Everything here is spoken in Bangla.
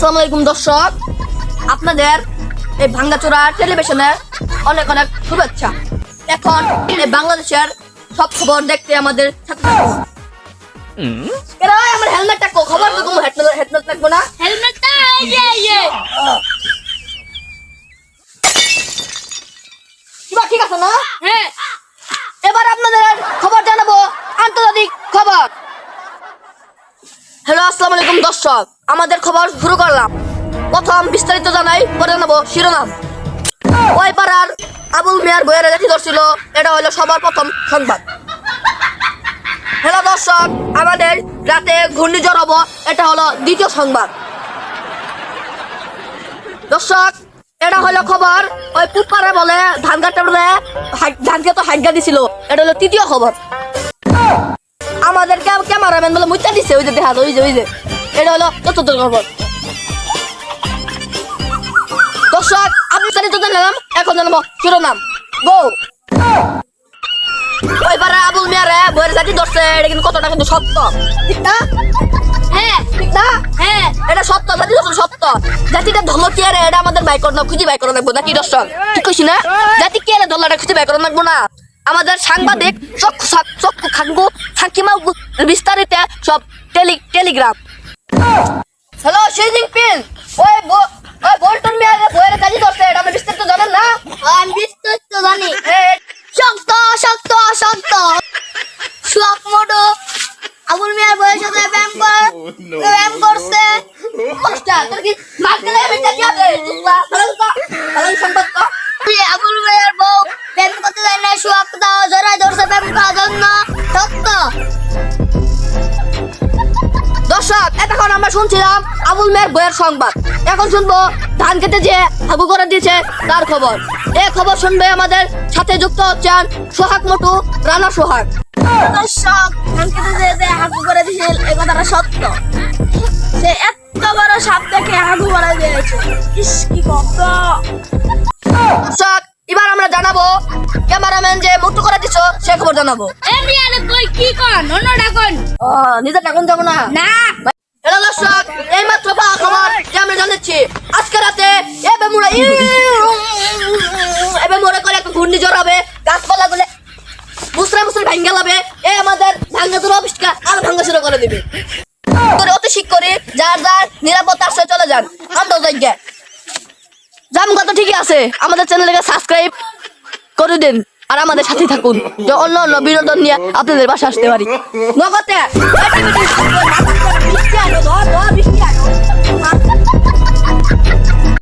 আসসালামু আলাইকুম দর্শক, আপনাদের এই ভাঙ্গাচোরা টেলিভিশনের অনেক অনেক শুভেচ্ছা। এখন এই বাংলাদেশের সব খবর দেখতে আমাদের সাথে থাকুন। এরা আমার হেলমেটটা খবর তো তুমি হেলমেট লাগবো না, হেলমেটটা ঠিক আছে না? হ্যাঁ, এবার আপনাদের খবর জানাবো, আন্তর্জাতিক খবর। হ্যালো, আসসালামু আলাইকুম দর্শক, আমাদের খবর শুরু করলাম। প্রথম বিস্তারিত জানাই, পরে জানাবো শিরোনাম। ওই পাড়ার আবুল মিয়ার বইয়ের রেখে ধরছিল, এটা হলো সবার প্রথম সংবাদ। হ্যালো দর্শক, আমাদের রাতে ঘূর্ণিঝড় হবো, এটা হলো দ্বিতীয় সংবাদ। দর্শক, এটা হলো খবর। ওই পুপারে বলে ধান কাটতে ধানকে তো হাইগা দিছিল, এটা হলো তৃতীয় খবর। আমাদের ক্যামেরাম্যান বলে মুচা দিছে, ওই যে দেখা যায়, ওই যে এটা হলো চতুর্থ খবর। দর্শক, আমি বিস্তারিত জানলাম, এখন জানাবো শিরোনাম। গো ওই পারে আবুল মিয়ারে বইয়ের জাতি ধরছে, এটা কিন্তু কতটা কিন্তু সত্য, ঠিক না? হ্যাঁ, ঠিক না? হ্যাঁ, এটা সত্য, জাতি ধরছে সত্য। জাতিটা ধরলো কি আরে, এটা আমাদের বাইক করো না, খুঁজে বাইক করা লাগবো নাকি দর্শক? ঠিক কইছি না? জাতি কি আরে ধরলো, এটা খুঁজে বাইক করা লাগবো না? আমাদের সাংবাদিক চক্ষু খাঙ্গু সাকিমা বিস্তারিত সব টেলিগ্রাম। হ্যালো শি জিনপিং, ওই বোল্টন মিয়ারে বইয়ের জাতি ধরছে, এটা আমি বিস্তারিত জানেন না? আমি বিস্তারিত জানি। এই শক্ত শক্ত শক্ত শখ মোটো আবুল মিয়ার বউয়ের সাথে প্রেম করছে। কষ্টা তোর কি মারতে লাগে, বেটা কি হবে? তুলা ভালো সংবাদ তো। আবুল মিয়ার বউ প্রেম করতে যায় না, শক্ত জড়াই ধরছে প্রেম করার জন্য। সত্য। দর্শক, এতক্ষণ আমরা শুনছিলাম আবুল মেয়ের বইয়ের সংবাদ। এখন শুনবো ধান কেটে যে হাগু করে দিয়েছে তার খবর। এই খবর শুনবে আমাদের সাথে যুক্ত হচ্ছেন সোহাগ মোটু, রানা সোহাগ। দর্শক, ধান কেটে যে হাগু করে দিয়েছে, এই কথাটা সত্য। সে এত বড় সাপ দেখে হাগু করে দিয়েছে। ইস, কি কষ্ট। দর্শক, এবার আমরা জানাবো ক্যামেরাম্যান যে মোটু করে দিছো সে খবর জানাবো। এমনি আরে তুই কি কন, অন্যটা কন। নিজের টাকুন যাবো না। না, হ্যালো দর্শক, এই মাত্র পাওয়া খবর যে আমরা জানাচ্ছি আজকে রাতে এবে মোড়ে করে একটা ঘূর্ণিঝড় হবে, গাছপালা গুলো মুসরা ভাঙ্গা যাবে। এই আমাদের ভাঙ্গাচোরা অফিসটা আরো ভাঙ্গা শুরু করে দিবে। অতি শীঘ্র করে যার যার নিরাপত্তা আশ্রয় চলে যান। আমরা জায়গায় জাম কথা ঠিকই আছে, আমাদের চ্যানেলকে সাবস্ক্রাইব করে দিন আর আমাদের সাথে থাকুন, যে অন্য অন্য বিনোদন নিয়ে আপনাদের বাসা আসতে পারি। নগদে